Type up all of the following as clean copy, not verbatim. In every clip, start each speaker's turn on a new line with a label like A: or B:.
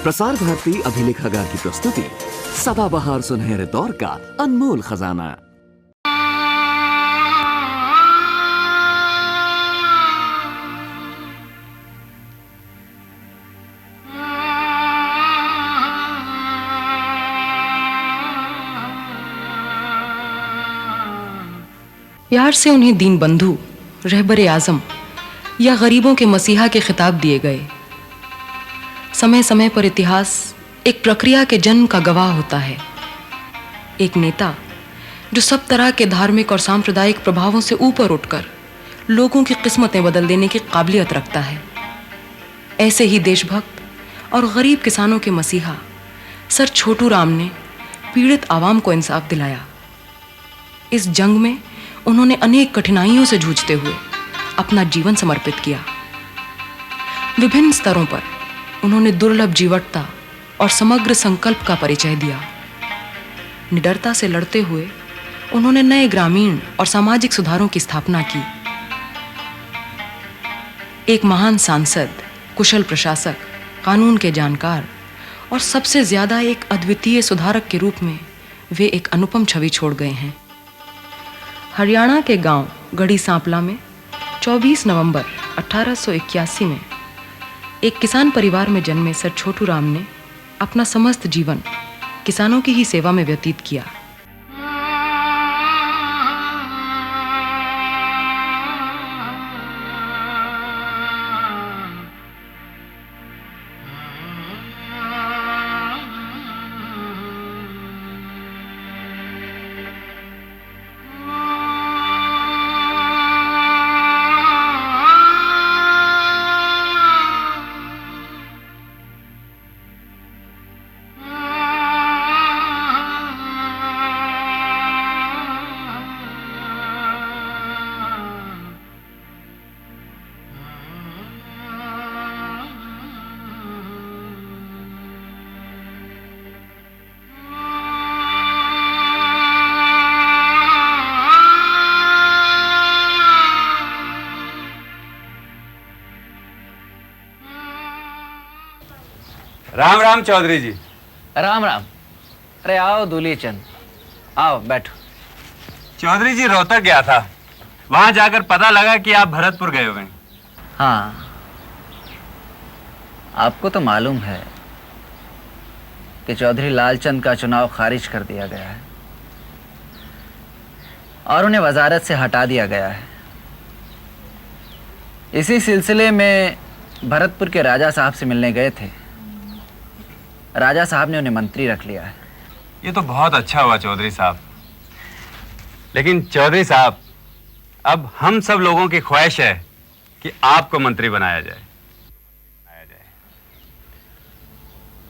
A: प्रसार भारती अभिलेखागार की प्रस्तुति सदाबहार सुनहरे दौर का अनमोल खजाना।
B: प्यार से उन्हें दीन बंधु, रहबरे आजम या गरीबों के मसीहा के खिताब दिए गए। समय समय पर इतिहास एक प्रक्रिया के जन्म का गवाह होता है। एक नेता जो सब तरह के धार्मिक और सांप्रदायिक प्रभावों से ऊपर उठकर लोगों की किस्मतें बदल देने की काबिलियत रखता है। ऐसे ही देशभक्त और गरीब किसानों के मसीहा सर छोटू राम ने पीड़ित आवाम को इंसाफ दिलाया। इस जंग में उन्होंने अनेक कठिनाइयों से जूझते हुए अपना जीवन समर्पित किया। विभिन्न स्तरों पर उन्होंने दुर्लभ जीवटता और समग्र संकल्प का परिचय दिया। निडरता से लड़ते हुए उन्होंने नए ग्रामीण और सामाजिक सुधारों की स्थापना की। एक महान सांसद, कुशल प्रशासक, कानून के जानकार और सबसे ज्यादा एक अद्वितीय सुधारक के रूप में वे एक अनुपम छवि छोड़ गए हैं। हरियाणा के गांव गढ़ी सांपला में 24 नवंबर 1881 में एक किसान परिवार में जन्मे सर छोटू राम ने अपना समस्त जीवन किसानों की ही सेवा में व्यतीत किया।
C: राम राम चौधरी जी।
D: राम राम। अरे आओ दूली चंद, आओ बैठो।
C: चौधरी जी रोहतक गया था, वहां जाकर पता लगा कि आप भरतपुर गए हुए हैं।
D: हाँ, आपको तो मालूम है कि चौधरी लालचंद का चुनाव खारिज कर दिया गया है और उन्हें वजारत से हटा दिया गया है। इसी सिलसिले में भरतपुर के राजा साहब से मिलने गए थे। राजा साहब ने उन्हें मंत्री रख लिया है।
C: ये तो बहुत अच्छा हुआ चौधरी साहब। लेकिन चौधरी साहब, अब हम सब लोगों की ख्वाहिश है कि आपको मंत्री बनाया जाए।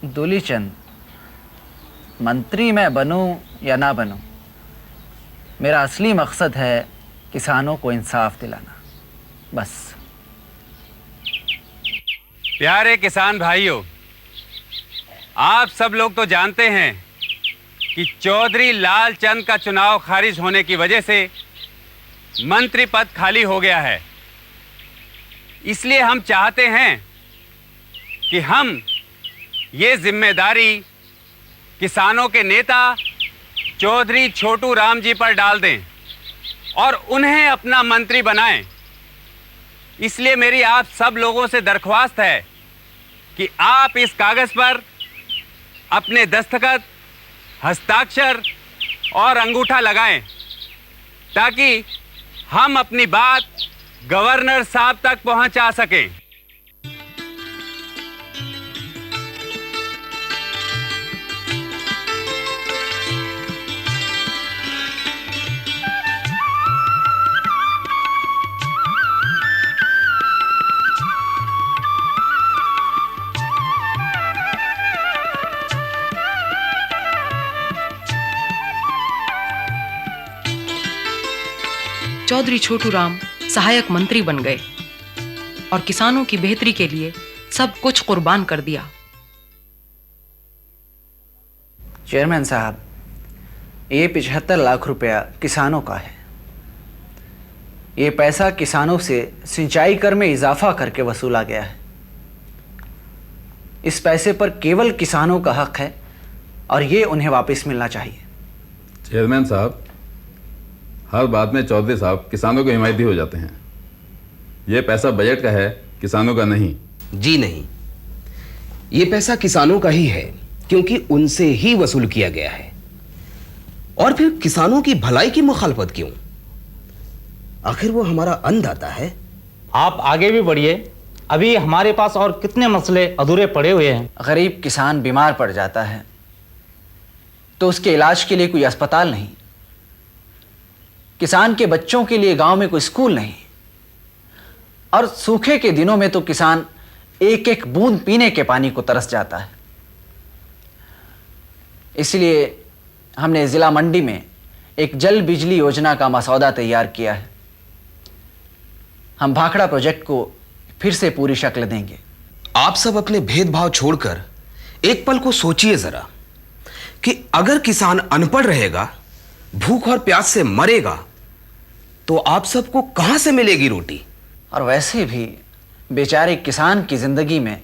D: दूली चंद, मंत्री मैं बनूं या ना बनूं, मेरा असली मकसद है किसानों को इंसाफ दिलाना, बस।
C: प्यारे किसान भाइयों, आप सब लोग तो जानते हैं कि चौधरी लालचंद का चुनाव खारिज होने की वजह से मंत्री पद खाली हो गया है। इसलिए हम चाहते हैं कि हम ये जिम्मेदारी किसानों के नेता चौधरी छोटू राम जी पर डाल दें और उन्हें अपना मंत्री बनाएं। इसलिए मेरी आप सब लोगों से दरख्वास्त है कि आप इस कागज पर अपने दस्तखत, हस्ताक्षर और अंगूठा लगाएं ताकि हम अपनी बात गवर्नर साहब तक पहुंचा सकें।
B: चौधरी छोटू राम सहायक मंत्री बन गए और किसानों की बेहतरी के लिए सब कुछ कुर्बान कर दिया।
D: चेयरमैन साहब, ये 75 लाख रुपया किसानों का है। ये पैसा किसानों से सिंचाई कर में इजाफा करके वसूला गया है। इस पैसे पर केवल किसानों का हक है और ये उन्हें वापस मिलना चाहिए।
E: चेयरमैन साहब, हर बात में चौधरी साहब किसानों के हिमायती हो जाते हैं। ये पैसा बजट का है, किसानों का नहीं।
F: जी नहीं, ये पैसा किसानों का ही है, क्योंकि उनसे ही वसूल किया गया है। और फिर किसानों की भलाई की मुखालफत क्यों? आखिर वो हमारा अन्नदाता है।
G: आप आगे भी बढ़िए, अभी हमारे पास और कितने मसले अधूरे पड़े हुए हैं।
D: गरीब किसान बीमार पड़ जाता है तो उसके इलाज के लिए कोई अस्पताल नहीं, किसान के बच्चों के लिए गांव में कोई स्कूल नहीं, और सूखे के दिनों में तो किसान एक एक बूंद पीने के पानी को तरस जाता है। इसलिए हमने जिला मंडी में एक जल बिजली योजना का मसौदा तैयार किया है। हम भाखड़ा प्रोजेक्ट को फिर से पूरी शक्ल देंगे।
F: आप सब अपने भेदभाव छोड़कर एक पल को सोचिए जरा कि अगर किसान अनपढ़ रहेगा, भूख और प्यास से मरेगा, तो आप सबको कहां से मिलेगी रोटी?
D: और वैसे भी बेचारे किसान की जिंदगी में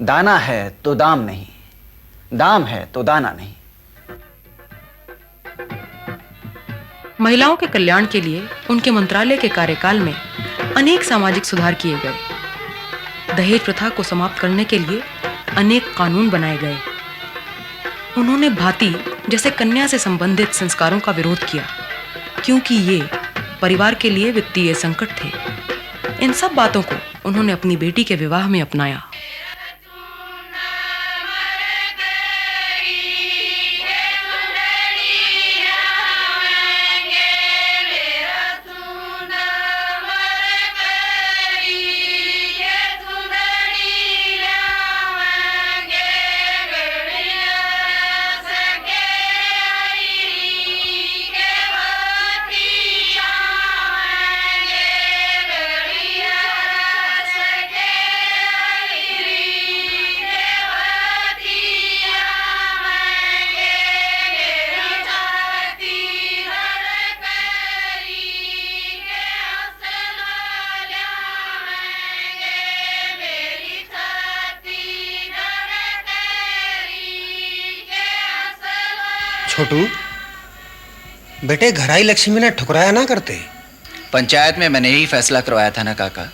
D: दाना है तो दाम नहीं, दाम है तो दाना नहीं।
B: महिलाओं के कल्याण के लिए उनके मंत्रालय के कार्यकाल में अनेक सामाजिक सुधार किए गए। दहेज प्रथा को समाप्त करने के लिए अनेक कानून बनाए गए। उन्होंने भाती जैसे कन्या से संबंधित संस्कारों का विरोध किया, क्योंकि ये परिवार के लिए वित्तीय संकट थे। इन सब बातों को उन्होंने अपनी बेटी के विवाह में अपनाया।
H: छोटू बेटे, घराई लक्ष्मी ने ठुकराया ना करते।
D: पंचायत में मैंने यही फैसला करवाया था ना काका,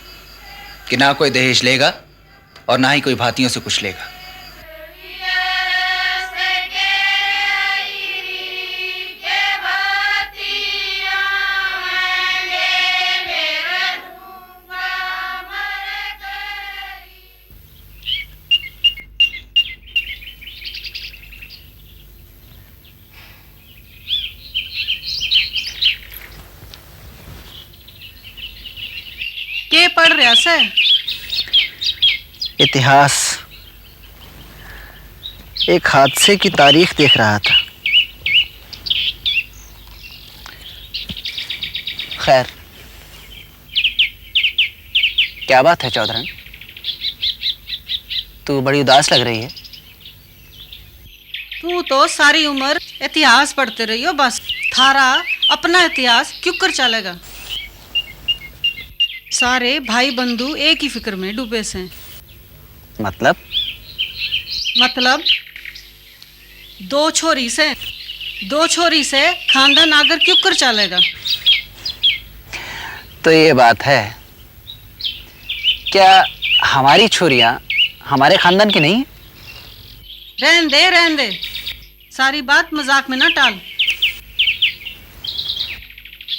D: कि ना कोई दहेज लेगा और ना ही कोई भातियों से कुछ लेगा।
I: के पढ़ रहा से?
D: इतिहास। एक हादसे की तारीख देख रहा था। खैर, क्या बात है चौधरन? तू बड़ी उदास लग रही है।
I: तू तो सारी उम्र इतिहास पढ़ते रही हो, बस थारा अपना इतिहास क्यों कर चलेगा? सारे भाई बंधु एक ही फिक्र में डूबे से।
D: मतलब दो छोरी से
I: खानदान आगर क्यों कर चलेगा?
D: तो ये बात है क्या हमारी छोरियां हमारे खानदान की नहीं?
I: रहन दे, सारी बात मजाक में ना टाल।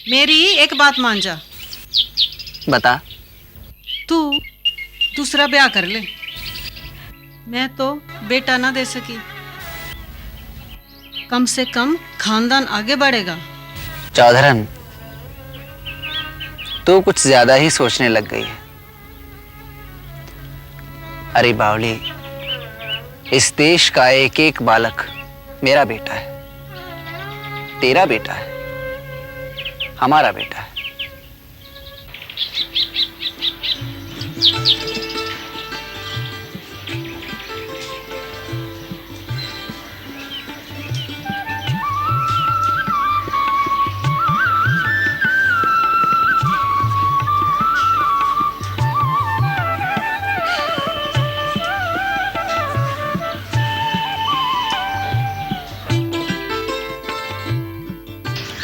I: मेरी एक बात मान जा।
D: बता।
I: तू दूसरा ब्याह कर ले, मैं तो बेटा ना दे सकी। कम से कम खानदान आगे बढ़ेगा।
D: चौधरन, तू कुछ ज्यादा ही सोचने लग गई है। अरे बावली, इस देश का एक एक बालक मेरा बेटा है, तेरा बेटा है, हमारा बेटा है।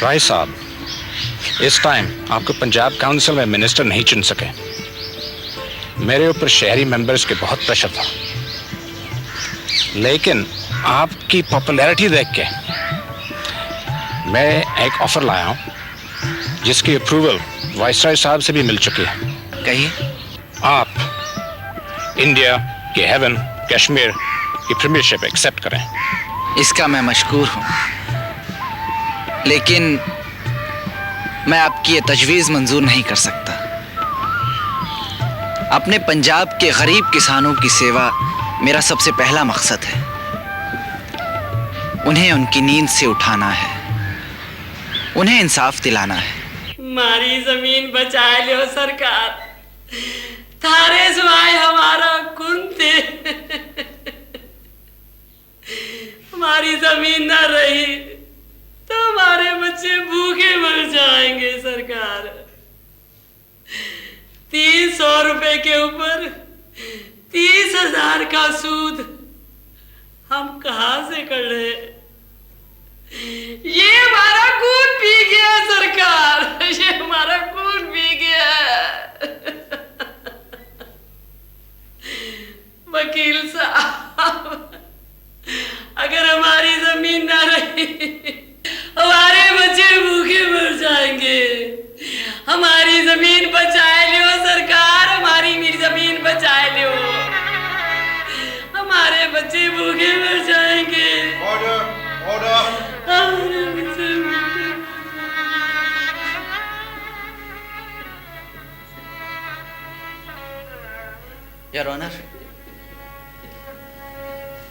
J: राय साहब, इस टाइम आपको पंजाब काउंसिल में मिनिस्टर नहीं चुन सके। मेरे ऊपर शहरी मेंबर्स के बहुत प्रेशर था, लेकिन आपकी पॉपुलैरिटी देख के मैं एक ऑफर लाया हूं जिसकी अप्रूवल वाइसरॉय साहब से भी मिल चुकी है।
D: कहिए।
J: आप इंडिया के हेवन कश्मीर की प्रीमियरशिप एक्सेप्ट करें।
D: इसका मैं मशकूर हूं, लेकिन मैं आपकी ये तजवीज़ मंजूर नहीं कर सकता। अपने पंजाब के गरीब किसानों की सेवा मेरा सबसे पहला मकसद है। उन्हें उनकी नींद से उठाना है, उन्हें इंसाफ दिलाना है।
K: हमारी जमीन बचा लो सरकार, थारे सिवाय हमारा कौन थे। हमारी जमीन ना रही तो हमारे बच्चे भूखे मर जाएंगे सरकार। 300 रुपए के ऊपर 30,000 का सूद हम कहां से कर रहे? ये हमारा खून पी गया सरकार, ये हमारा खून पी गया। वकील साहब, अगर हमारी जमीन ना रही हमारे बच्चे भूखे मर जाएंगे। हमारी जमीन बचाए लो सरकार, हमारी जमीन बचाए लो, हमारे बच्चे भूखे मर जाएंगे। हमारे बच्चे
D: योर ऑनर,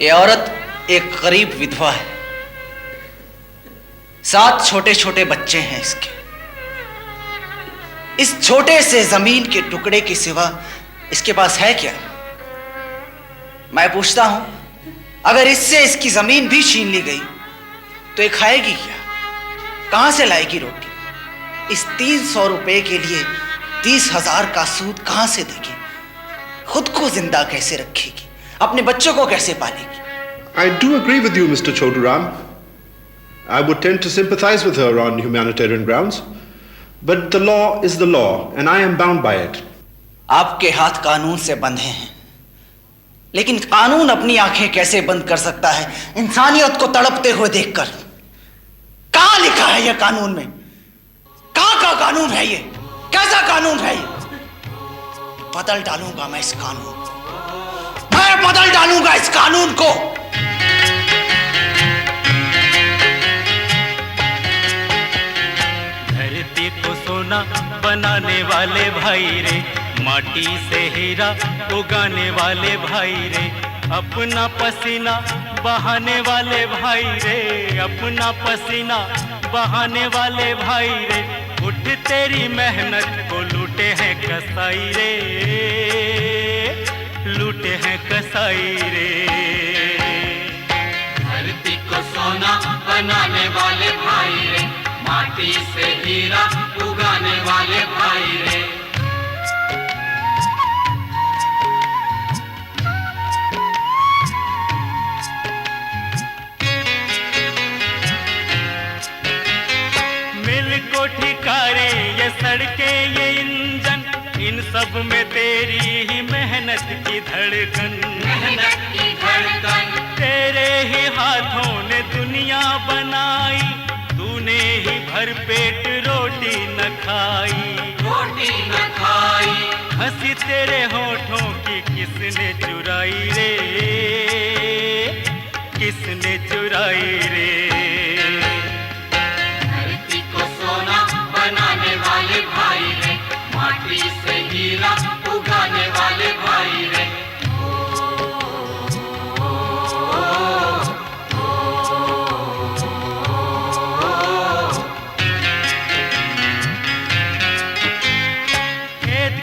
D: ये औरत एक गरीब विधवा है, 7 छोटे छोटे बच्चे हैं इसके। इस छोटे से जमीन के टुकड़े के सिवा इसके पास है क्या? मैं पूछता हूं, अगर इससे इसकी जमीन भी छीन ली गई तो ये खाएगी क्या? कहां से लाएगी रोटी? इस 300 रुपए के लिए 30,000 का सूद कहां से देगी? खुद को जिंदा कैसे रखेगी? अपने बच्चों को कैसे पालेगी?
L: I do agree with you, Mr. Choduram. I would tend to sympathize with her on humanitarian grounds, but the law is the law, and I am bound by it.
D: आपके हाथ कानून से बंधे हैं, लेकिन कानून अपनी आंखें कैसे बंद कर सकता है इंसानियत को तड़पते हुए देखकर? कहां लिखा है यह कानून में? कहां का कानून है ये? कैसा कानून है ये? बदल डालूंगा मैं इस कानून को, मैं बदल डालूंगा इस कानून को।
M: धरती को सोना बनाने वाले भाई रे, माटी से हीरा उगाने वाले भाई रे, अपना पसीना बहाने वाले भाई रे, अपना पसीना बहाने वाले भाई रे, उठ तेरी मेहनत को लूटे हैं कसाई रे, लूटे हैं कसाई रे।
N: धरती को सोना बनाने वाले भाई रे, माटी से हीरा उगाने वाले भाई रे।
M: मिल को ठिकारे ये सड़कें ये इंजन, इन सब में तेरी ही मेहनत की धड़कन,
N: मेहनत की धड़कन।
M: तेरे ही हाथों ने दुनिया बनाई, तूने ही भर पेट रोटी न खाई,
N: रोटी न खाई।
M: हंसी तेरे होठों की किसने चुराई रे, किसने चुराई रे।
N: धरती को सोना बनाने वाले भाई रे, माटी से हीरा उगाने वाले भाई रे।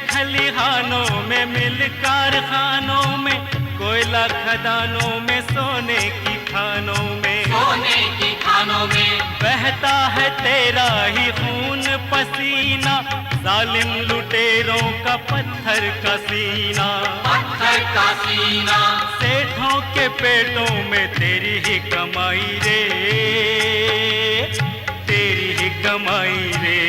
M: खलिहानों में मिल कारखानों में, कोयला खदानों में, सोने की खानों में,
N: सोने की खानों में
M: बहता है तेरा ही खून पसीना, जालिम लुटेरों का पत्थर का सीना,
N: पत्थर का सीना।
M: सेठों के पेटों में तेरी ही कमाई रे, तेरी ही कमाई रे।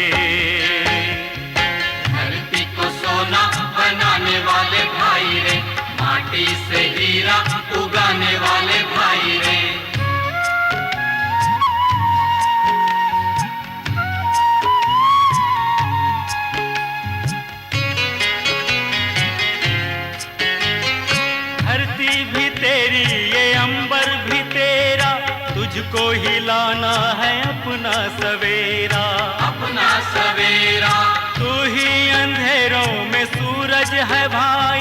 N: धरती को सोना बनाने वाले भाई रे, माटी से हीरा उगाने वाले भाई रे।
M: धरती भी तेरी ये अंबर भी तेरा, तुझको हिलाना है अपना सवेरा।
N: अपना सवेरा
M: तू ही अंधेरों में सूरज है भाई,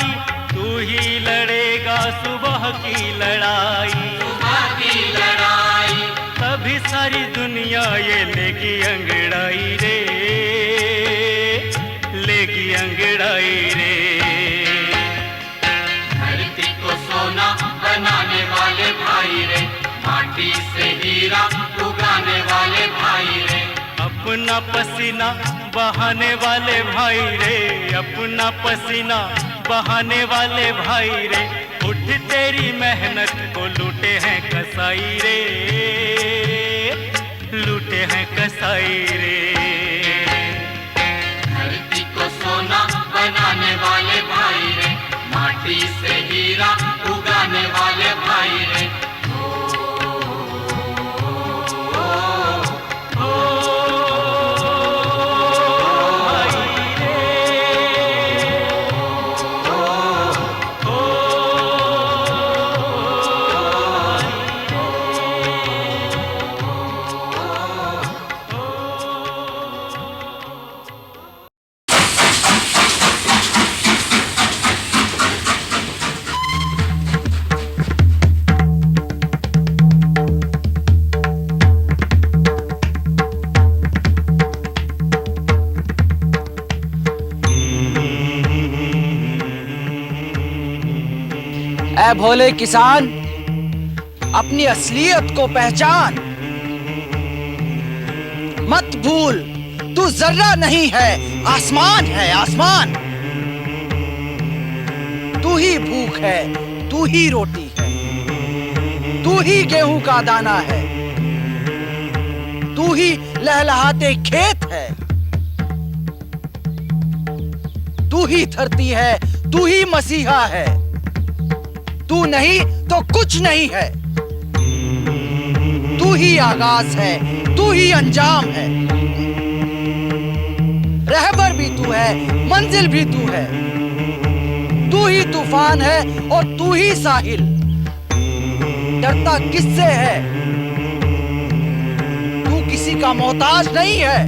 M: तू ही लड़ेगा सुबह की लड़ाई।
N: सुबह की लड़ाई
M: तभी सारी दुनिया ये लेगी अंगड़ाई रे, लेगी अंगड़ाई रे।
N: धरती को सोना बनाने वाले भाई रे, माटी से हीरा उगाने वाले भाई रे।
M: अपना पसीना बहाने वाले भाई रे, अपना पसीना बहाने वाले भाई रे। उठ तेरी मेहनत को लूटे हैं कसाई रे, लूटे हैं कसाई रे।
N: धरती को सोना बनाने वाले भाई रे, माटी से हीरा उगाने वाले भाई रे।
D: ऐ भोले किसान, अपनी असलियत को पहचान। मत भूल, तू जर्रा नहीं है, आसमान है आसमान। तू ही भूख है, तू ही रोटी है, तू ही गेहूं का दाना है, तू ही लहलहाते खेत है, तू ही धरती है, तू ही मसीहा है। तू नहीं तो कुछ नहीं है, तू ही आगाज है, तू ही अंजाम है। रहबर भी तू है, मंजिल भी तू है, तू ही तूफान है और तू ही साहिल। डरता किससे है? तू किसी का मोहताज नहीं है,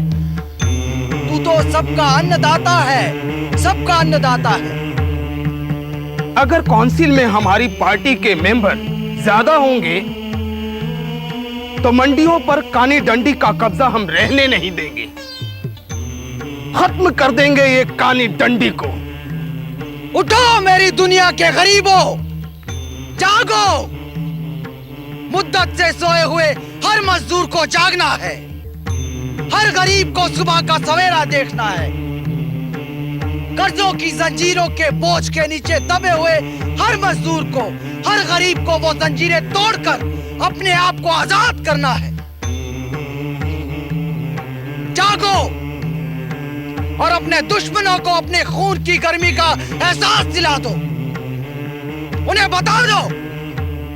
D: तू तो सबका अन्नदाता है, सबका अन्नदाता है।
O: अगर काउंसिल में हमारी पार्टी के मेंबर ज्यादा होंगे तो मंडियों पर कानी डंडी का कब्जा हम रहने नहीं देंगे। खत्म कर देंगे ये कानी डंडी को।
D: उठो मेरी दुनिया के गरीबों, जागो। मुद्दत से सोए हुए हर मजदूर को जागना है, हर गरीब को सुबह का सवेरा देखना है। कर्जों की जंजीरों के बोझ के नीचे दबे हुए हर मजदूर को, हर गरीब को वो जंजीरें तोड़कर अपने आप को आजाद करना है। जागो और अपने दुश्मनों को अपने खून की गर्मी का एहसास दिला दो। उन्हें बता दो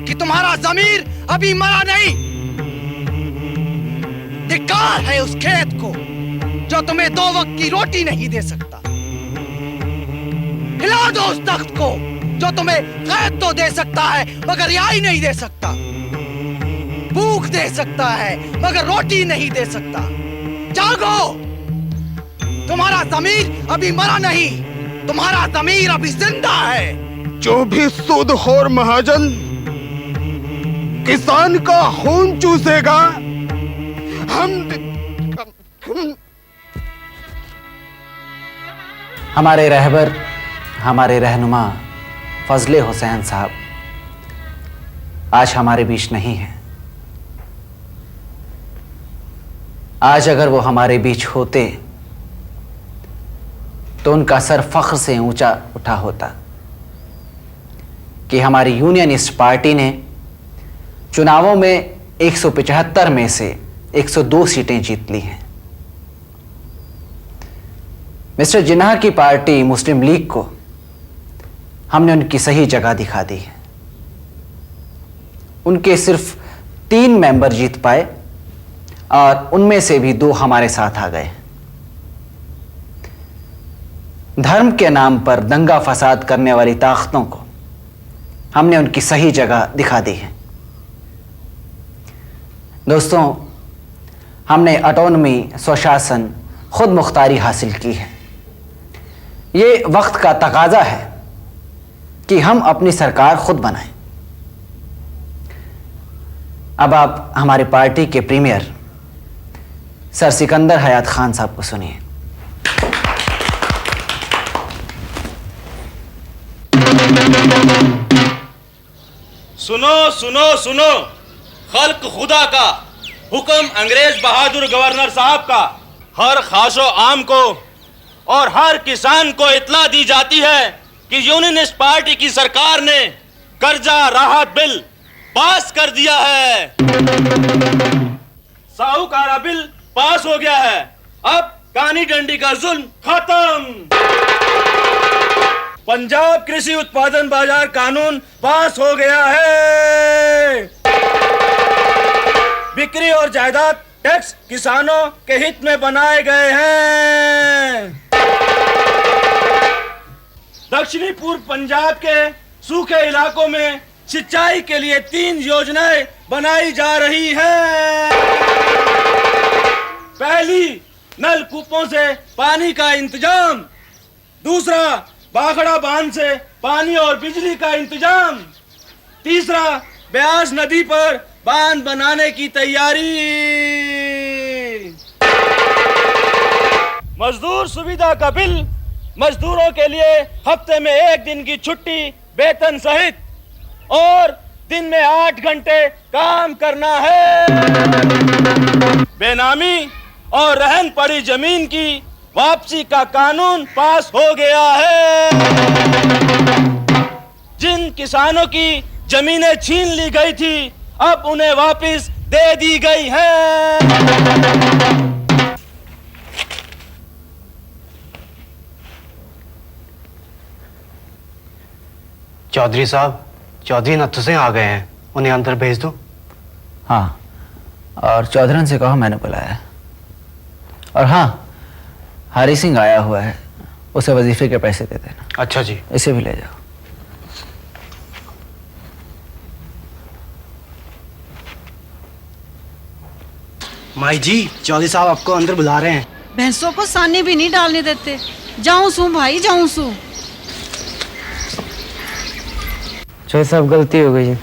D: कि तुम्हारा ज़मीर अभी मरा नहीं। धिक्कार है उस खेत को जो तुम्हें 2 वक्त की रोटी नहीं दे सकता। हिला दो उस तख्त को जो तुम्हें कैद तो दे सकता है मगर रिहाई नहीं दे सकता, भूख दे सकता है मगर रोटी नहीं दे सकता। जागो, तुम्हारा ज़मीर अभी मरा नहीं, तुम्हारा ज़मीर अभी जिंदा है।
O: जो भी सूदखोर महाजन किसान का खून चूसेगा,
D: हमारे रहबर, हमारे रहनुमा फजले हुसैन साहब आज हमारे बीच नहीं हैं। आज अगर वो हमारे बीच होते तो उनका सर फख्र से ऊंचा उठा होता कि हमारी यूनियनिस्ट पार्टी ने चुनावों में 175 में से 102 सीटें जीत ली हैं। मिस्टर जिन्ना की पार्टी मुस्लिम लीग को हमने उनकी सही जगह दिखा दी है। उनके सिर्फ 3 मेंबर जीत पाए और उनमें से भी 2 हमारे साथ आ गए। धर्म के नाम पर दंगा फसाद करने वाली ताकतों को हमने उनकी सही जगह दिखा दी है। दोस्तों, हमने ऑटोनॉमी, स्वशासन, खुद मुख्तारी हासिल की है। ये वक्त का तकाजा है कि हम अपनी सरकार खुद बनाएं। अब आप हमारी पार्टी के प्रीमियर सर सिकंदर हयात खान साहब को सुनिए।
P: सुनो सुनो सुनो, खल्क खुदा का हुक्म अंग्रेज बहादुर गवर्नर साहब का हर खासो आम को और हर किसान को इत्तला दी जाती है कि यूनियनिस्ट पार्टी की सरकार ने कर्जा राहत बिल पास कर दिया है। साहूकारा बिल पास हो गया है। अब कानी डंडी का जुल्म खत्म। पंजाब कृषि उत्पादन बाजार कानून पास हो गया है। बिक्री और जायदाद टैक्स किसानों के हित में बनाए गए हैं। दक्षिणी पूर्व पंजाब के सूखे इलाकों में सिंचाई के लिए 3 योजनाएं बनाई जा रही हैं। पहली, नलकूपों से पानी का इंतजाम। दूसरा, बाखड़ा बांध से पानी और बिजली का इंतजाम। तीसरा, ब्यास नदी पर बांध बनाने की तैयारी। मजदूर सुविधा का बिल, मजदूरों के लिए हफ्ते में 1 दिन की छुट्टी वेतन सहित और दिन में 8 घंटे काम करना है। बेनामी और रहन पड़ी जमीन की वापसी का कानून पास हो गया है। जिन किसानों की जमीनें छीन ली गई थी, अब उन्हें वापस दे दी गई है।
H: चौधरी साहब, चौधरी नत्थू सिंह आ गए हैं, उन्हें अंदर भेज दो।
D: हाँ, और चौधरन से कहो मैंने बुलाया। और हाँ, हरी सिंह आया हुआ है, उसे वजीफे के पैसे दे देना।
H: अच्छा जी।
D: इसे भी ले जाओ।
H: माई जी, चौधरी साहब आपको अंदर बुला रहे हैं।
I: भैंसों को सानी भी नहीं डालने देते। जाऊं सू भाई, जाऊं सू।
Q: चौधरी साहब, गलती हो गई जी।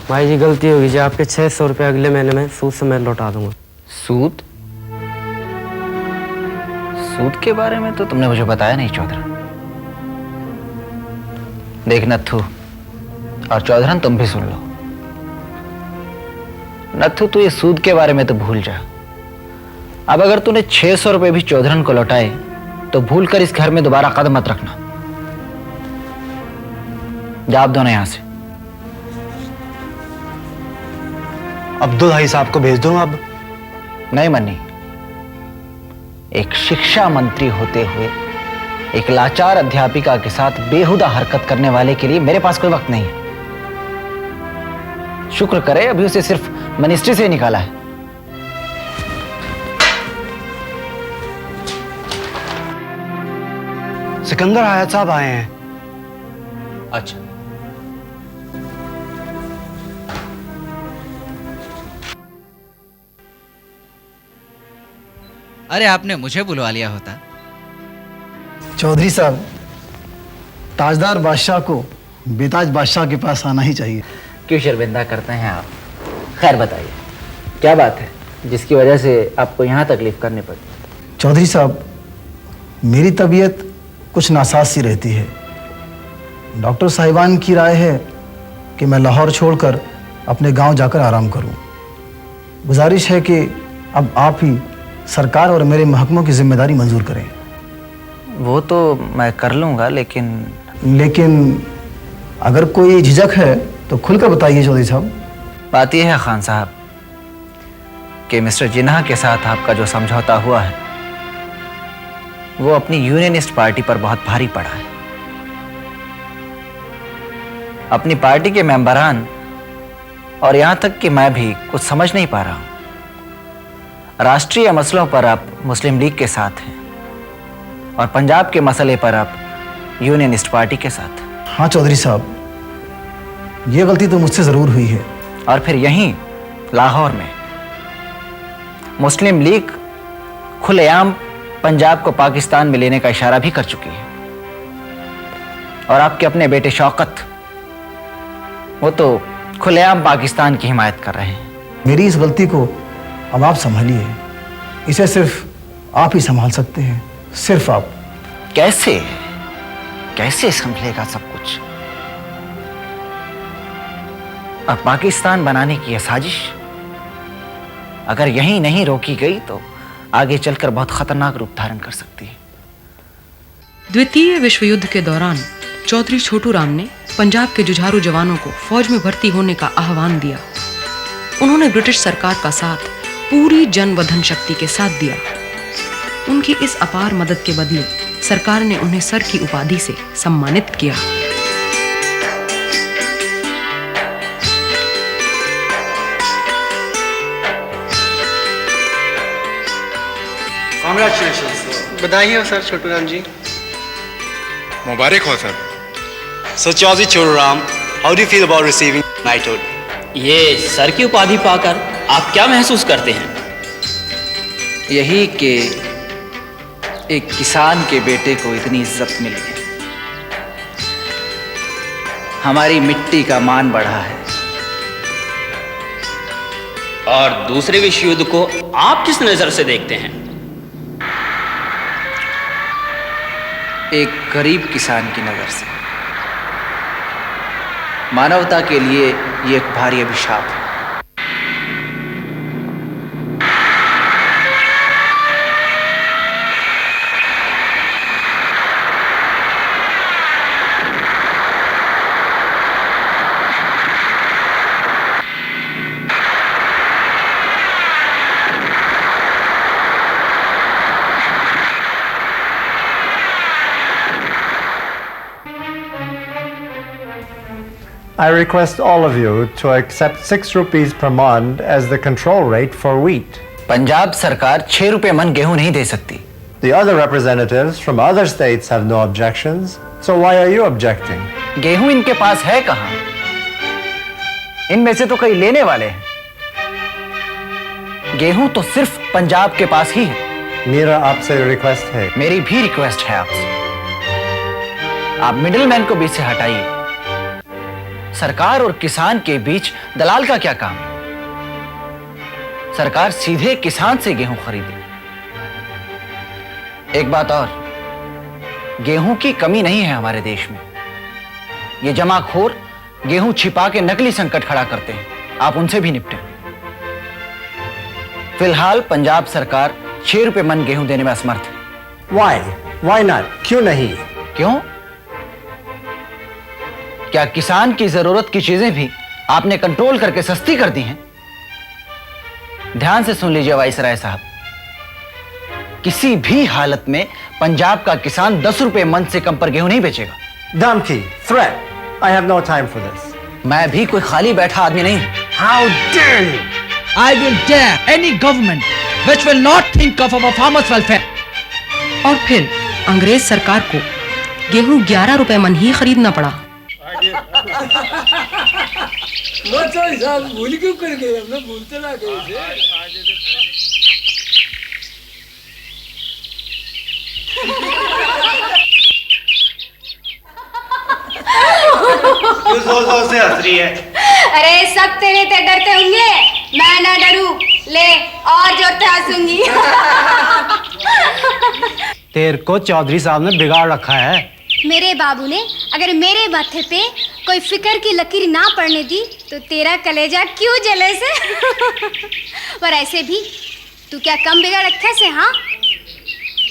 Q: भाई जी, गलती हो गई जी। आपके 600 रुपये अगले महीने में सूद समेत लौटा दूंगा।
D: सूद? सूद के बारे में तो तुमने मुझे बताया नहीं चौधरन। देख नत्थू और चौधरन, तुम भी सुन लो। नत्थू, तू ये सूद के बारे में तो भूल जा। अब अगर तूने 600 रुपये भी चौधरन को लौटाए तो भूल कर इस घर में दोबारा कदम मत रखना। जा आप दोनों यहां से।
H: अब्दुल भाई साहब को भेज दूं अब?
D: नहीं मन्नी, एक शिक्षा मंत्री होते हुए एक लाचार अध्यापिका के साथ बेहुदा हरकत करने वाले के लिए मेरे पास कोई वक्त नहीं है। शुक्र करे अभी उसे सिर्फ मिनिस्ट्री से निकाला है।
H: सिकंदर हयात साहब आए हैं।
D: अच्छा,
R: अरे आपने मुझे बुलवा लिया होता।
S: चौधरी साहब, ताजदार बादशाह को बेताज बादशाह के पास आना ही चाहिए।
D: क्यों शर्मिंदा करते हैं आप? खैर बताइए, क्या बात है जिसकी वजह से आपको यहाँ तकलीफ करनी पड़ी?
S: चौधरी साहब, मेरी तबीयत कुछ नासाज सी रहती है। डॉक्टर साहिबान की राय है कि मैं लाहौर छोड़कर अपने गांव जाकर आराम करूं। गुजारिश है कि अब आप ही सरकार और मेरे महकमों की जिम्मेदारी मंजूर करें।
D: वो तो मैं कर लूँगा,
S: लेकिन अगर कोई झिझक है तो खुलकर बताइए चौधरी साहब।
D: बात यह है खान साहब कि मिस्टर जिन्ना के साथ आपका जो समझौता हुआ है वो अपनी यूनियनिस्ट पार्टी पर बहुत भारी पड़ा है। अपनी पार्टी के मेंबरान और यहां तक कि मैं भी कुछ समझ नहीं पा रहा हूं। राष्ट्रीय मसलों पर आप मुस्लिम लीग के साथ हैं और पंजाब के मसले पर आप यूनियनिस्ट पार्टी के साथ।
S: हाँ चौधरी साहब, ये गलती तो मुझसे जरूर हुई है।
D: और फिर यहीं लाहौर में मुस्लिम लीग खुलेआम पंजाब को पाकिस्तान में लेने का इशारा भी कर चुकी है। और आपके अपने बेटे शौकत, वो तो खुलेआम पाकिस्तान की हिमायत कर रहे हैं।
S: मेरी इस गलती को अब आप संभालिए। इसे सिर्फ आप ही संभाल सकते हैं, सिर्फ आप।
D: कैसे कैसे संभलेगा सब कुछ? और पाकिस्तान बनाने की यह साजिश अगर यहीं नहीं रोकी गई तो आगे चलकर बहुत खतरनाक रूप धारण कर सकती है।
B: द्वितीय विश्व युद्ध के दौरान चौधरी छोटू राम ने पंजाब के जुझारू जवानों को फौज में भर्ती होने का आह्वान दिया। उन्होंने ब्रिटिश सरकार का साथ पूरी जन व धन शक्ति के साथ दिया। उनकी इस अपार मदद के बदले सरकार ने उन्हें सर की उपाधि से सम्मानित किया।
H: Congratulations. बधाई हो सर छोटू राम जी।
P: मुबारक हो sir.
T: So Chaudhry Chotu Ram, how do you feel about receiving knighthood?
R: ये सर की उपाधि पाकर आप क्या महसूस करते हैं?
D: यही कि एक किसान के बेटे को इतनी इज्जत मिली है। हमारी मिट्टी का मान बढ़ा है।
R: और दूसरे विश्व युद्ध को आप किस नजर से देखते हैं?
D: एक गरीब किसान की नजर से। मानवता के लिए ये एक भारी अभिशाप है।
U: I request all of you to accept 6 rupees per mon as the control rate for wheat.
D: Punjab सरकार 6 रुपए मन गेहूं नहीं दे सकती।
U: The other representatives from other states have no objections, so why are you objecting?
D: गेहूं इनके पास है कहां? इनमें से तो कई लेने वाले हैं। गेहूं तो सिर्फ पंजाब के पास ही है।
U: मेरा आपसे रिक्वेस्ट है।
D: मेरी भी रिक्वेस्ट है आपसे। आप मिडिलमैन को बीच से हटाइए। सरकार और किसान के बीच दलाल का क्या काम? सरकार सीधे किसान से गेहूं खरीदे। एक बात और, गेहूं की कमी नहीं है हमारे देश में। ये जमाखोर गेहूं छिपा के नकली संकट खड़ा करते हैं। आप उनसे भी निपटें। फिलहाल पंजाब सरकार 6 रुपए मन गेहूं देने में असमर्थ है।
U: Why not? क्यों नहीं?
D: क्यों? क्या किसान की जरूरत की चीजें भी आपने कंट्रोल करके सस्ती कर दी हैं? ध्यान से सुन लीजिए वाइसराय साहब, किसी भी हालत में पंजाब का किसान 10 रुपए मन से कम पर गेहूं नहीं बेचेगा।
U: Dumpty, threat. I have no time for this.
D: मैं भी कोई खाली बैठा आदमी नहीं।
U: How dare you?
V: I will dare any government which will not think of our farmers' welfare.
B: और फिर अंग्रेज सरकार को गेहूं 11 रुपए मन ही खरीदना पड़ा।
K: साहब भूल क्यों कर गए? हमने भूलते ना गए
T: क्यों जोर से हंस रही है?
W: अरे सब तेरे ते डरते होंगे, मैं ना डरूं। ले और जोर से हंसूंगी।
U: तेरे को चौधरी साहब ने बिगाड़ रखा है।
W: मेरे बाबू ने अगर मेरे माथे पे कोई फिक्र की लकीर ना पड़ने दी तो तेरा कलेजा क्यों जले से? और ऐसे भी तू क्या कम बिगड़ रखे से? हाँ,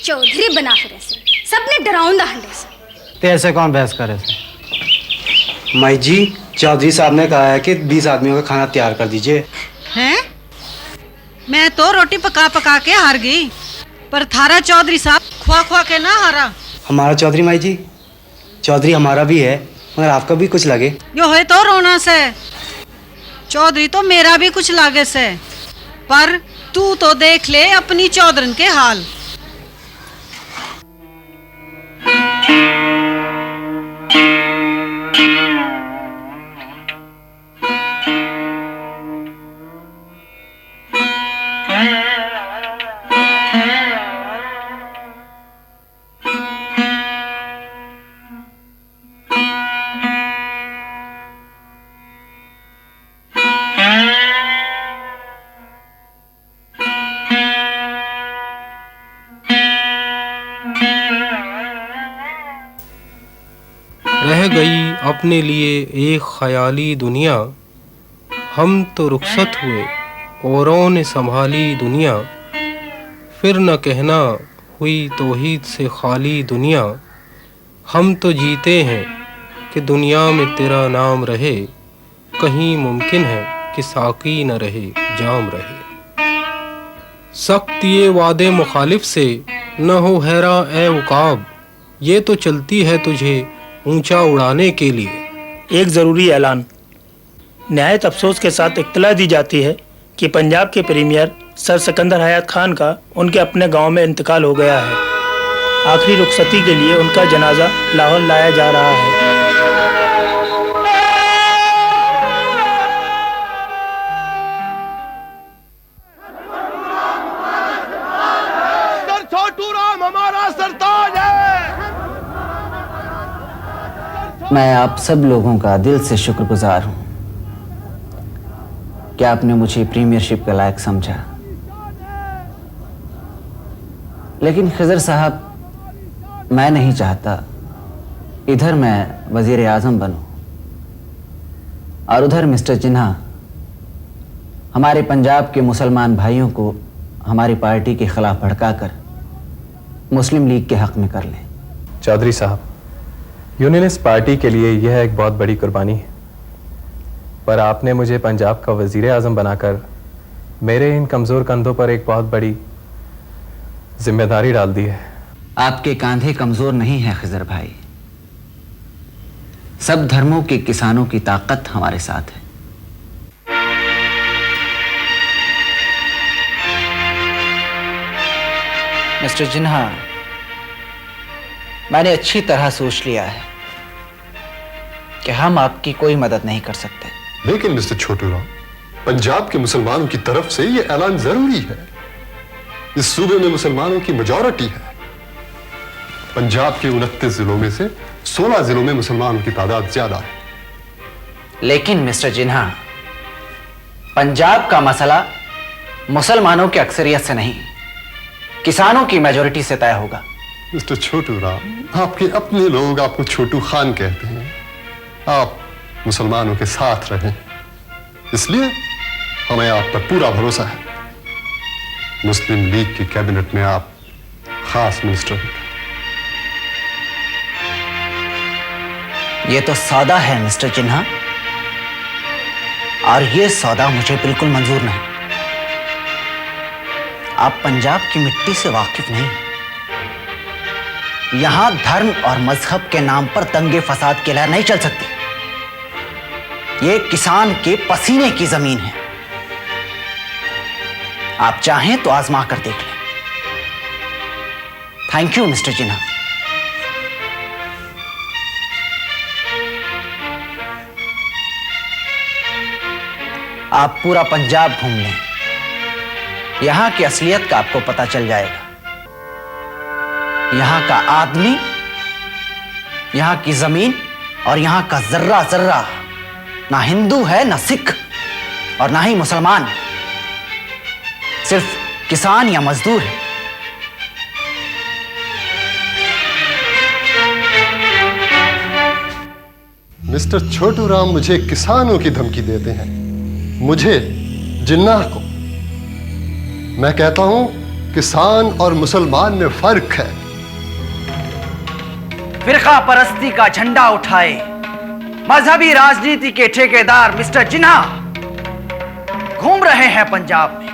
W: चौधरी बना फिर ऐसे सबने डराउंदा हंडे से।
U: तेरे से कौन बहस करे से?
H: माई जी, चौधरी साहब ने कहा है कि 20 आदमियों का खाना तैयार कर दीजिए।
I: हैं? मैं तो रोटी पका पका के हार गई, पर थारा चौधरी साहब खुआ खुआ के ना हारा।
H: हमारा चौधरी माई जी, चौधरी हमारा भी है, मगर आपका भी कुछ लगे।
I: यो है तो रोना से, चौधरी तो मेरा भी कुछ लागे से, पर तू तो देख ले अपनी चौधरन के हाल।
A: रह गई अपने लिए एक ख्याली दुनिया, हम तो रुखसत हुए औरों ने संभाली दुनिया। फिर न कहना हुई तौहीद से खाली दुनिया, हम तो जीते हैं कि दुनिया में तेरा नाम रहे, कहीं मुमकिन है कि साकी न रहे जाम रहे। सख्त ये वादे मुखालिफ से न हो हैरा ए उकाब, ये तो चलती है तुझे ऊंचा उड़ाने के लिए।
C: एक ज़रूरी ऐलान। नहायत अफसोस के साथ इत्तला दी जाती है कि पंजाब के प्रीमियर सर सिकंदर हयात खान का उनके अपने गांव में इंतकाल हो गया है। आखिरी रुखसती के लिए उनका जनाजा लाहौर लाया जा रहा है।
O: सर छोटू राम हमारा सरताज है।
D: मैं आप सब लोगों का दिल से शुक्रगुजार हूं कि आपने मुझे प्रीमियरशिप के लायक समझा। लेकिन खिज़र साहब, मैं नहीं चाहता इधर मैं वज़ीर आज़म बनूं और उधर मिस्टर जिन्हा हमारे पंजाब के मुसलमान भाइयों को हमारी पार्टी के खिलाफ भड़काकर मुस्लिम लीग के हक में कर लें।
E: चौधरी साहब, यूनियनिस्ट पार्टी के लिए यह एक बहुत बड़ी कुर्बानी है, पर आपने मुझे पंजाब का वज़ीर आज़म बनाकर मेरे इन कमज़ोर कंधों पर एक बहुत बड़ी जिम्मेदारी डाल दी है।
D: आपके कांधे कमजोर नहीं है खिज़र भाई, सब धर्मों के किसानों की ताकत हमारे साथ है। मिस्टर जिन्हा, मैंने अच्छी तरह सोच लिया है कि हम आपकी कोई मदद नहीं कर सकते।
X: लेकिन मिस्टर छोटू राम, पंजाब के मुसलमानों की तरफ से यह ऐलान जरूरी है। इस सूबे में मुसलमानों की मेजॉरिटी है। पंजाब के 29 जिलों में से 16 जिलों में मुसलमानों की तादाद ज्यादा है।
D: लेकिन मिस्टर जिन्हा, पंजाब का मसला मुसलमानों की अक्सरियत से नहीं, किसानों की मेजॉरिटी से तय होगा।
X: मिस्टर छोटू राम, आपके अपने लोग आपको छोटू खान कहते हैं। आप मुसलमानों के साथ रहें, इसलिए हमें आप पर पूरा भरोसा है। मुस्लिम लीग की कैबिनेट में आप खास मिनिस्टर हैं।
D: ये तो सौदा है मिस्टर जिन्हा, और ये सौदा मुझे बिल्कुल मंजूर नहीं। आप पंजाब की मिट्टी से वाकिफ नहीं। यहां धर्म और मजहब के नाम पर दंगे फसाद की लहर नहीं चल सकती। ये किसान के पसीने की जमीन है। आप चाहें तो आजमा कर देख लें। थैंक यू मिस्टर जिन्हा। आप पूरा पंजाब घूम लें, यहां की असलियत का आपको पता चल जाएगा। यहां का आदमी, यहां की जमीन और यहां का जर्रा जर्रा ना हिंदू है, ना सिख और ना ही मुसलमान, सिर्फ किसान या मजदूर है।
X: मिस्टर छोटू राम मुझे किसानों की धमकी देते हैं, मुझे जिन्नाह को। मैं कहता हूं किसान और मुसलमान में फर्क है।
Y: फिरका परस्ती का झंडा उठाए मजहबी राजनीति के ठेकेदार मिस्टर जिन्हा घूम रहे हैं पंजाब में।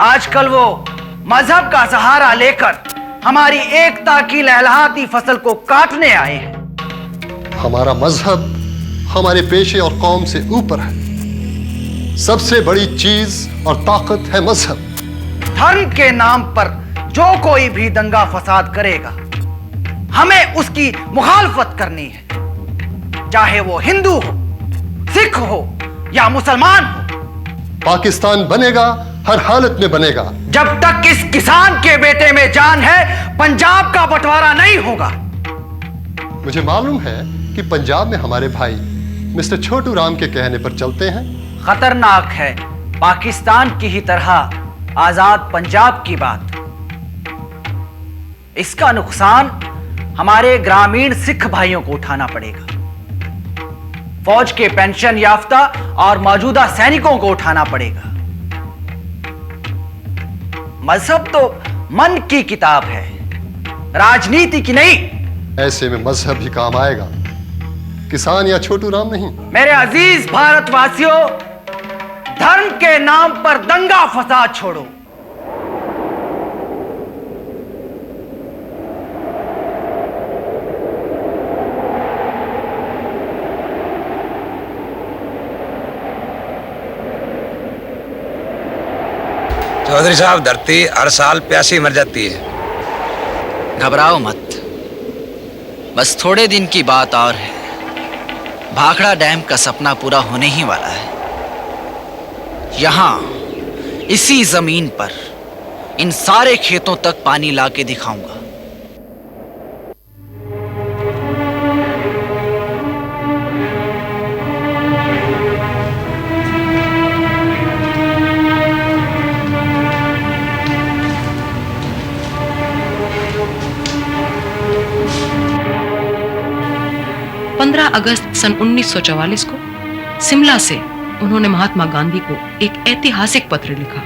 Y: आजकल वो मजहब का सहारा लेकर हमारी एकता की लहलहाती फसल को काटने आए हैं।
X: हमारा मजहब हमारे पेशे और कौम से ऊपर है। सबसे बड़ी चीज और ताकत है मजहब।
Y: धर्म के नाम पर जो कोई भी दंगा फसाद करेगा, हमें उसकी मुखालफत करनी है, चाहे वो हिंदू हो, सिख हो या मुसलमान हो।
X: पाकिस्तान बनेगा, हर हालत में बनेगा।
Y: जब तक इस किसान के बेटे में जान है, पंजाब का बंटवारा नहीं होगा।
X: मुझे मालूम है कि पंजाब में हमारे भाई मिस्टर छोटू राम के कहने पर चलते हैं।
Y: खतरनाक है पाकिस्तान की ही तरह आजाद पंजाब की बात। इसका नुकसान हमारे ग्रामीण सिख भाइयों को उठाना पड़ेगा। फौज के पेंशन याफ्ता और मौजूदा सैनिकों को उठाना पड़ेगा। मजहब तो मन की किताब है, राजनीति की नहीं।
X: ऐसे में मजहब ही काम आएगा, किसान या छोटू राम नहीं।
Y: मेरे अजीज भारतवासियों, धर्म के नाम पर दंगा फसाद छोड़ो।
F: चौधरी साहब, धरती हर साल प्यासी मर जाती है।
D: घबराओ मत, बस थोड़े दिन की बात और है। भाखड़ा डैम का सपना पूरा होने ही वाला है। यहां इसी जमीन पर इन सारे खेतों तक पानी लाके दिखाऊंगा।
B: अगस्त सन 1944 को शिमला से उन्होंने महात्मा गांधी को एक ऐतिहासिक पत्र लिखा।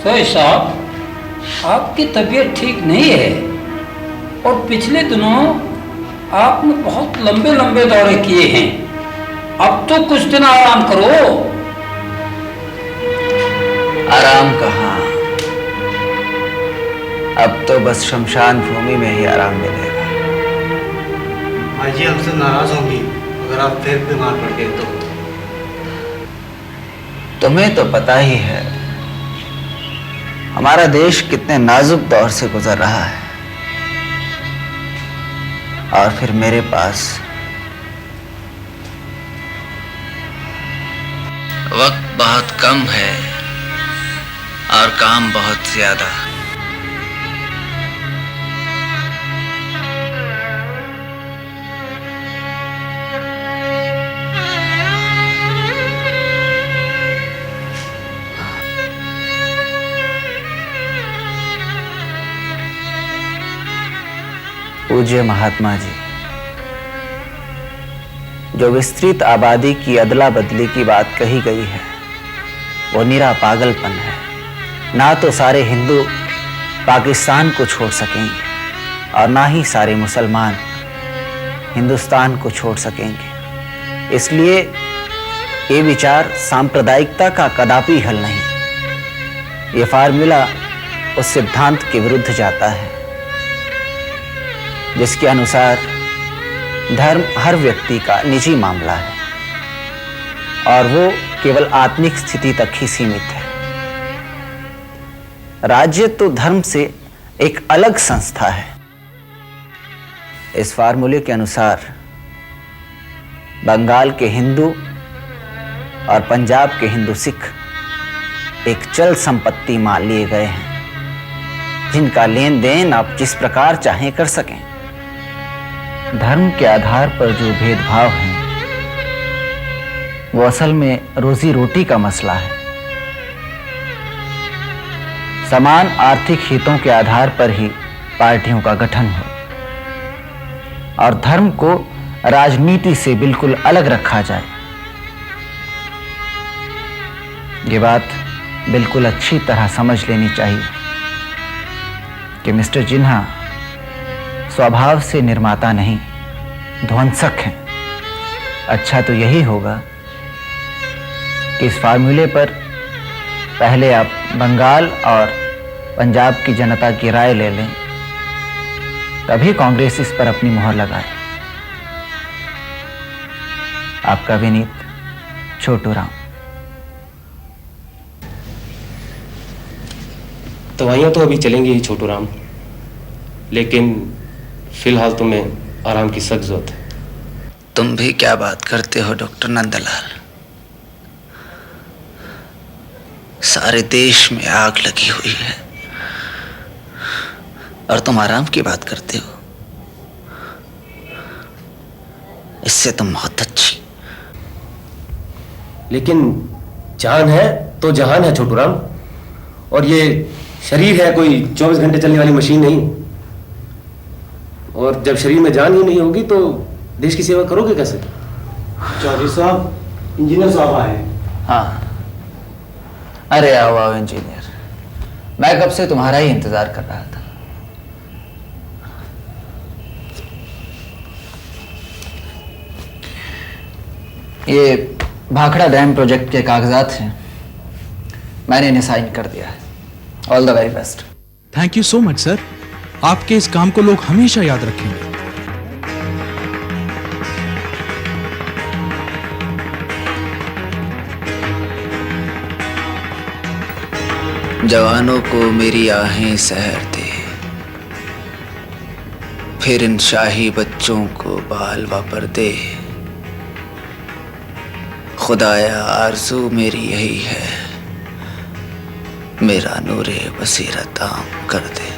G: तो साहब, आपकी तबीयत ठीक नहीं है और पिछले दिनों आपने बहुत लंबे लंबे दौरे किए हैं। अब तो कुछ दिन आराम करो।
D: आराम कहाँ, अब तो बस शमशान भूमि में ही आराम मिलेगा।
H: माँ जी हमसे नाराज होंगी अगर आप फिर बीमार पड़ गए तो।
D: तुम्हें तो पता ही है हमारा देश कितने नाजुक दौर से गुजर रहा है, और फिर मेरे पास वक्त बहुत कम है और काम बहुत ज्यादा। पूज्य महात्मा जी, जो विस्तृत आबादी की अदला बदली की बात कही गई है वो निरा पागलपन है। ना तो सारे हिंदू पाकिस्तान को छोड़ सकेंगे और ना ही सारे मुसलमान हिंदुस्तान को छोड़ सकेंगे। इसलिए ये विचार सांप्रदायिकता का कदापि हल नहीं। ये फार्मूला उस सिद्धांत के विरुद्ध जाता है जिसके अनुसार धर्म हर व्यक्ति का निजी मामला है और वो केवल आत्मिक स्थिति तक ही सीमित है। राज्य तो धर्म से एक अलग संस्था है। इस फार्मूले के अनुसार बंगाल के हिंदू और पंजाब के हिंदू सिख एक चल संपत्ति मान लिए गए हैं जिनका लेन देन आप जिस प्रकार चाहें कर सकें। धर्म के आधार पर जो भेदभाव है वो असल में रोजी रोटी का मसला है। समान आर्थिक हितों के आधार पर ही पार्टियों का गठन हो और धर्म को राजनीति से बिल्कुल अलग रखा जाए। ये बात बिल्कुल अच्छी तरह समझ लेनी चाहिए कि मिस्टर जिन्हा स्वभाव से निर्माता नहीं, ध्वंसक हैं। अच्छा तो यही होगा कि इस फार्मूले पर पहले आप बंगाल और पंजाब की जनता की राय ले लें, तभी कांग्रेस इस पर अपनी मुहर लगाए। आपका विनीत, छोटू राम।
J: दवाइयाँ तो अभी चलेंगी ही छोटू राम, लेकिन फिलहाल तुम्हें आराम की सख्त जरूरत है।
D: तुम भी क्या बात करते हो डॉक्टर नंदलाल? सारे देश में आग लगी हुई है और तुम आराम की बात करते हो। इससे तुम बहुत अच्छी।
J: लेकिन जान है तो जहान है छोटू राम, और ये शरीर है कोई 24 घंटे चलने वाली मशीन नहीं। और जब शरीर में जान ही नहीं होगी तो देश की सेवा करोगे कैसे?
H: चौधरी साहब, इंजीनियर साहब आए।
D: हाँ, अरे आओ आओ इंजीनियर, मैं कब से तुम्हारा ही इंतजार कर रहा था। ये भाखड़ा डैम प्रोजेक्ट के कागजात हैं, मैंने इन्हें साइन कर दिया है। All the very best.
V: Thank you so much sir, आपके इस काम को लोग हमेशा याद रखेंगे।
D: जवानों को मेरी आहें सहर दे, फिर इन शाही बच्चों को बाल वापर दे। खुदाया आरज़ू मेरी यही है, मेरा नूरे बसीरत आम कर दे।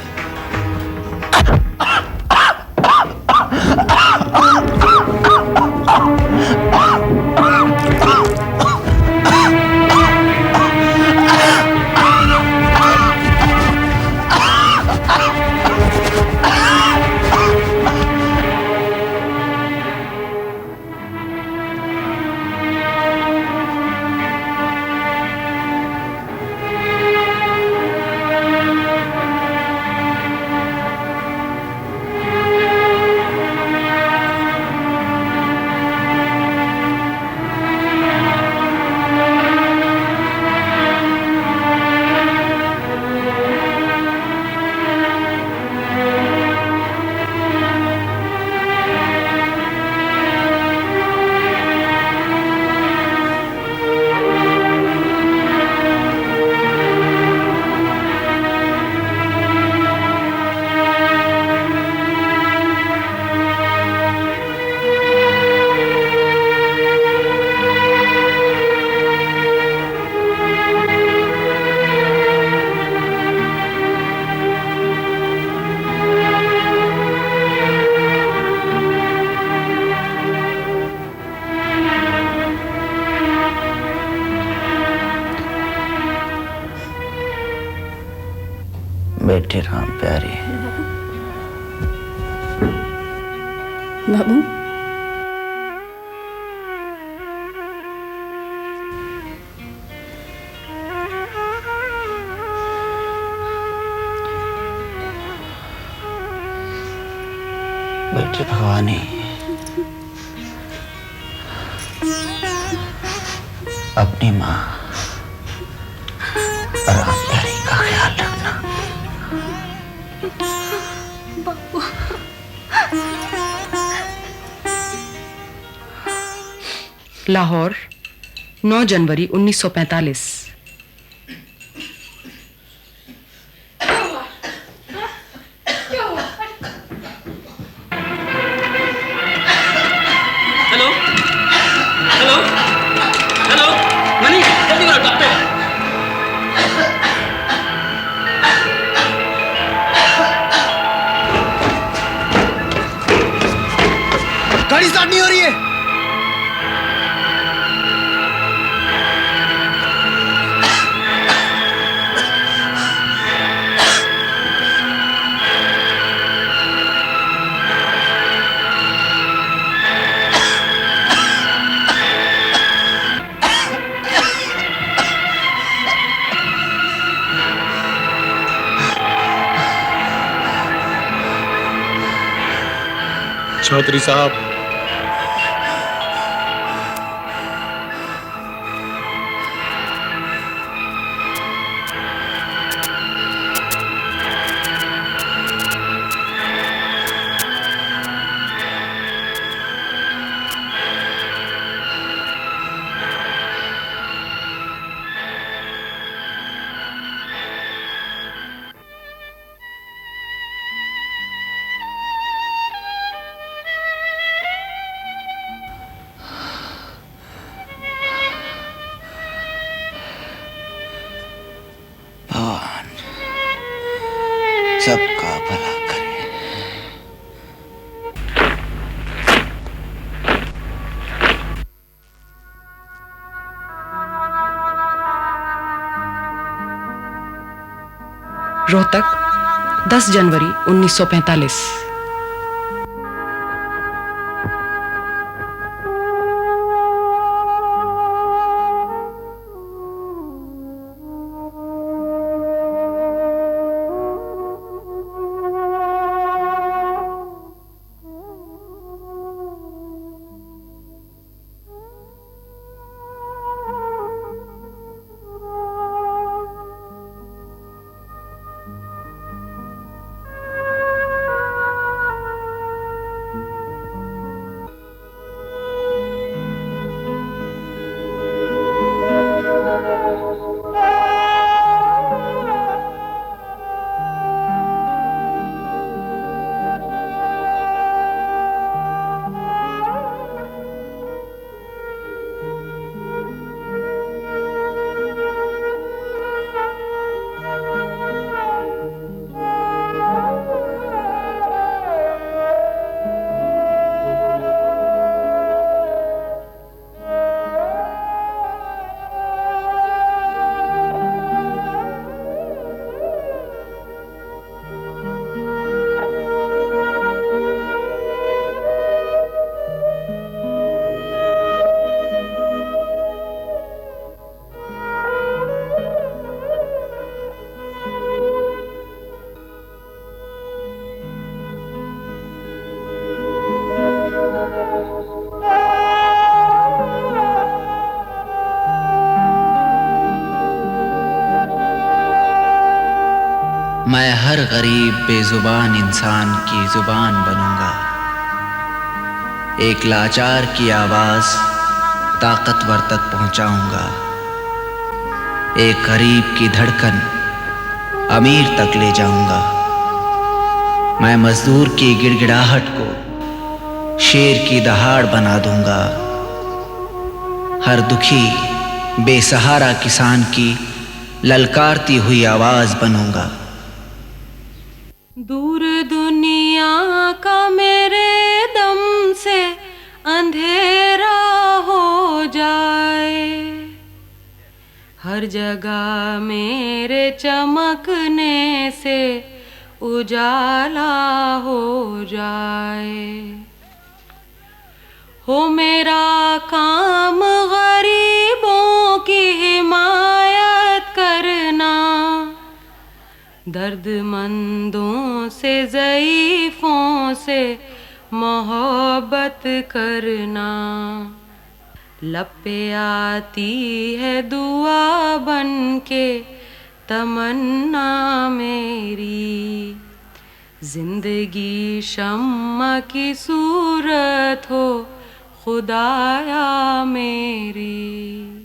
D: बैठे राम प्यारे।
L: बाबू,
D: बैठे भवानी। अपनी माँ और राम प्यारी का ख्याल रखना।
B: लाहौर, 9 जनवरी 1945।
K: हेलो हेलो हेलो, मनी जल्दी करो, डॉक्टर।
H: गाड़ी स्टार्ट नहीं हो रही है।
X: चौधरी साहब,
D: भगवान सबका भला करे।
B: रोहतक 10 जनवरी 1945।
D: मैं हर गरीब बेजुबान इंसान की जुबान बनूंगा। एक लाचार की आवाज ताकतवर तक पहुंचाऊंगा। एक गरीब की धड़कन अमीर तक ले जाऊंगा। मैं मजदूर की गिड़गिड़ाहट को शेर की दहाड़ बना दूंगा। हर दुखी बेसहारा किसान की ललकारती हुई आवाज बनूंगा।
M: दूर दुनिया का मेरे दम से अंधेरा हो जाए, हर जगह मेरे चमकने से उजाला हो जाए। हो मेरा काम गरीबों की हिमायत करना, दर्दमंदों से ज़ईफ़ों से मोहब्बत करना। लब पे आती है दुआ बन के तमन्ना मेरी, जिंदगी शम्मा की सूरत हो खुदाया मेरी।